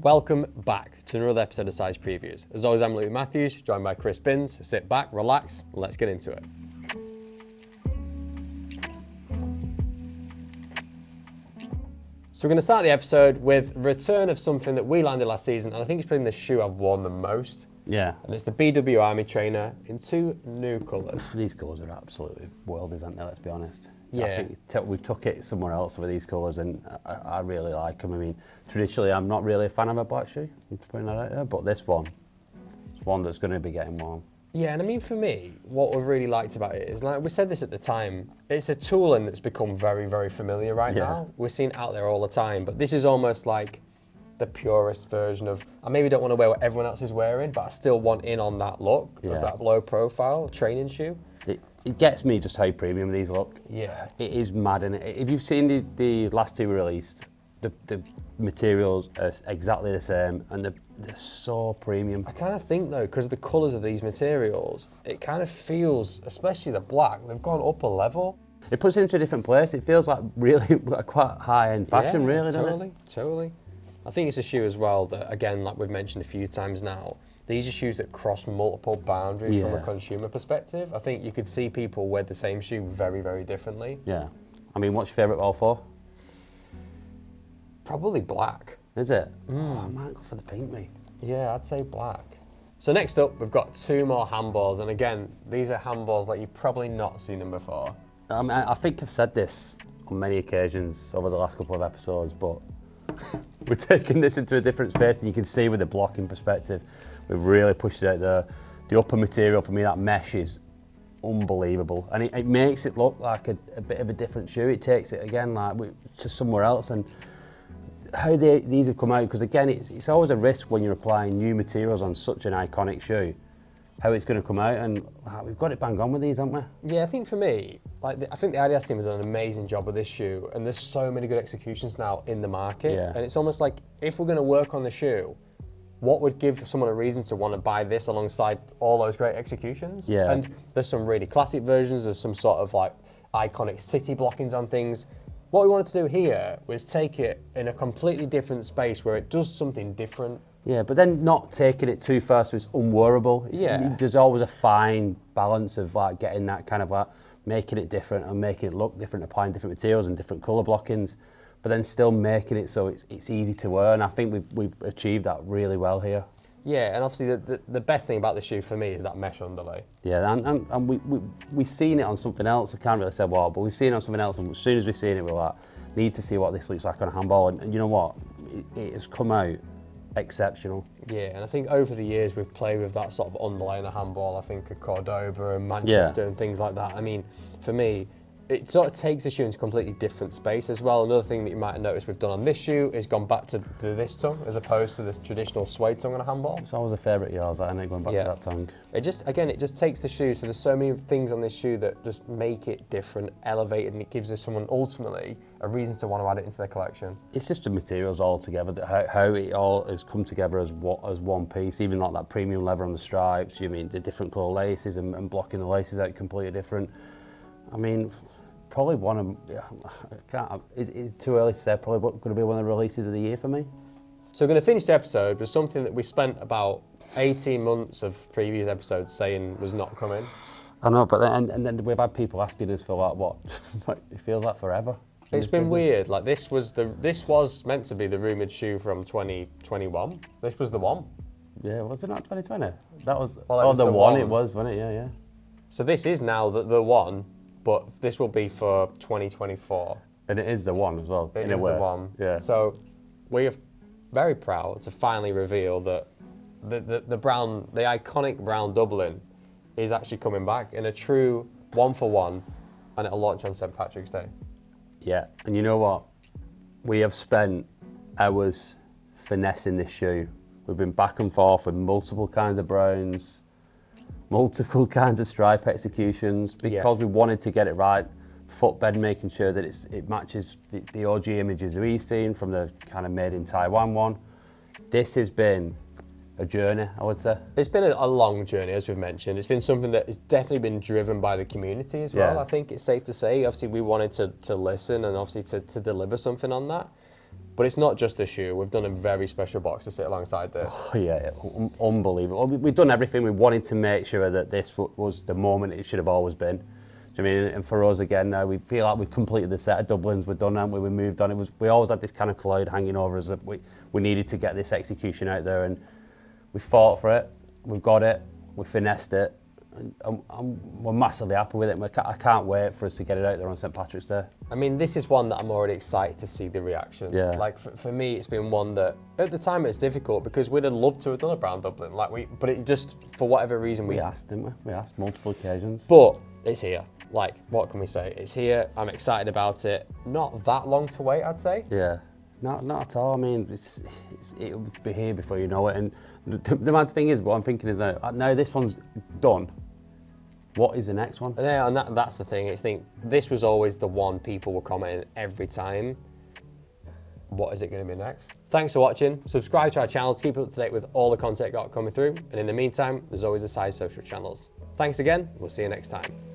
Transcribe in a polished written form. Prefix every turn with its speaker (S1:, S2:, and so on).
S1: Welcome back to another episode of Size Previews. As always, I'm Louis Matthews, joined by Chris Binns. Sit back, relax, and let's get into it. So we're going to start the episode with return of something that we landed last season, and I think it's been the shoe I've worn the most.
S2: Yeah.
S1: And it's the BW Army trainer in two new colours.
S2: These colours are absolutely worldies, aren't they, let's be honest.
S1: Yeah.
S2: I think we've took it somewhere else with these colours, and I really like them. I mean, traditionally I'm not really a fan of a black shoe, I'm putting that out there, but this one, it's one that's going to be getting worn.
S1: Yeah, and I mean, for me, what we've really liked about it is, like we said this at the time, it's a tooling that's become very, very familiar right now. We're seeing it out there all the time, but this is almost like the purest version of, I maybe don't want to wear what everyone else is wearing, but I still want in on that look of that low profile training shoe.
S2: It gets me just how premium these look.
S1: Yeah.
S2: It is mad, and if you've seen the last two released, the materials are exactly the same, and they're so premium.
S1: I kind of think though, because of the colours of these materials, it kind of feels, especially the black, they've gone up a level.
S2: It puts it into a different place. It feels like really quite high-end fashion, really, doesn't it?
S1: Totally. I think it's a shoe as well that, again, like we've mentioned a few times now, these are shoes that cross multiple boundaries from a consumer perspective. I think you could see people wear the same shoe very, very differently.
S2: Yeah. I mean, what's your favourite all four?
S1: Probably black.
S2: Is it? Oh, I might go for the pink, mate.
S1: Yeah, I'd say black. So next up, we've got two more handballs. And again, these are handballs like you've probably not seen them before.
S2: I mean, I think I've said this on many occasions over the last couple of episodes, but we're taking this into a different space, and you can see with the blocking perspective, we've really pushed it out there. The upper material, for me, that mesh is unbelievable, and it makes it look like a bit of a different shoe. It takes it again like to somewhere else, and how these have come out, because again, it's always a risk when you're applying new materials on such an iconic shoe, how it's going to come out, and we've got it bang on with these, haven't we?
S1: Yeah, I think for me, I think the adidas team has done an amazing job with this shoe, and there's so many good executions now in the market, and it's almost like if we're going to work on the shoe, what would give someone a reason to want to buy this alongside all those great executions?
S2: Yeah.
S1: And there's some really classic versions, there's some sort of like iconic city blockings on things. What we wanted to do here was take it in a completely different space where it does something different.
S2: Yeah, but then not taking it too far so it's unwearable. There's always a fine balance of like getting that kind of like making it different and making it look different, applying different materials and different colour blockings, but then still making it so it's easy to wear. And I think we've achieved that really well here.
S1: Yeah, and obviously the best thing about the shoe for me is that mesh underlay.
S2: Yeah, and we've seen it on something else. I can't really say what, but we've seen it on something else, and as soon as we've seen it, we're like, need to see what this looks like on a handball. And you know what? It has come out exceptional.
S1: Yeah, and I think over the years we've played with that sort of underlay in a handball. I think of Cordoba and Manchester and things like that. I mean, for me, it sort of takes the shoe into a completely different space as well. Another thing that you might have noticed we've done on this shoe is gone back to this tongue as opposed to this traditional suede tongue on a handball.
S2: It's always a favourite of yours, isn't it, going back to that tongue?
S1: It just takes the shoe, so there's so many things on this shoe that just make it different, elevated, and it gives someone ultimately a reason to want to add it into their collection.
S2: It's just the materials all together, how it all has come together as one piece, even like that premium leather on the stripes, you mean the different colour laces and blocking the laces out completely different. I mean, probably one of, it's too early to say, probably going to be one of the releases of the year for me.
S1: So we're going to finish the episode with something that we spent about 18 months of previous episodes saying was not coming.
S2: I know, but then we've had people asking us for like what, it feels like forever.
S1: It's been weird. Like this was meant to be the rumoured shoe from 2021. This was the one.
S2: Yeah, was it not 2020? That was,
S1: the one.
S2: It was, wasn't it? Yeah.
S1: So this is now the one, but this will be for 2024.
S2: And it is the one as well.
S1: It is the one.
S2: Yeah.
S1: So we are very proud to finally reveal that the iconic brown Dublin is actually coming back in a true 1-for-1, and it'll launch on St. Patrick's Day.
S2: Yeah, and you know what? We have spent hours finessing this shoe. We've been back and forth with multiple kinds of browns, multiple kinds of stripe executions, because we wanted to get it right. Footbed, making sure that it matches the OG images we've seen from the kind of made in Taiwan one. This has been a journey, I would say.
S1: It's been a long journey, as we've mentioned. It's been something that has definitely been driven by the community as well. I think it's safe to say. Obviously, we wanted to listen and obviously to deliver something on that. But it's not just the shoe. We've done a very special box to sit alongside this.
S2: Oh, yeah, unbelievable. We've done everything. We wanted to make sure that this was the moment it should have always been. Do you know what I mean? And for us, again, now we feel like we've completed the set of Dublins. We've done, haven't we? We moved on. We always had this kind of cloud hanging over us that we needed to get this execution out there, and we fought for it. We've got it. We finessed it. And we're massively happy with it. I can't wait for us to get it out there on St. Patrick's Day.
S1: I mean, this is one that I'm already excited to see the reaction.
S2: Yeah.
S1: Like for me, it's been one that at the time it's difficult because we'd have loved to have done a brown Dublin. But it just, for whatever reason,
S2: We asked, didn't we? We asked multiple occasions.
S1: But it's here. Like, what can we say? It's here. I'm excited about it. Not that long to wait, I'd say.
S2: Yeah, not at all. I mean, it'll be here before you know it. And the mad thing is, what I'm thinking is now this one's done. What is the next one?
S1: Yeah, and that's the thing. I think this was always the one people were commenting every time. What is it going to be next? Thanks for watching. Subscribe to our channel to keep up to date with all the content got coming through. And in the meantime, there's always the side social channels. Thanks again. We'll see you next time.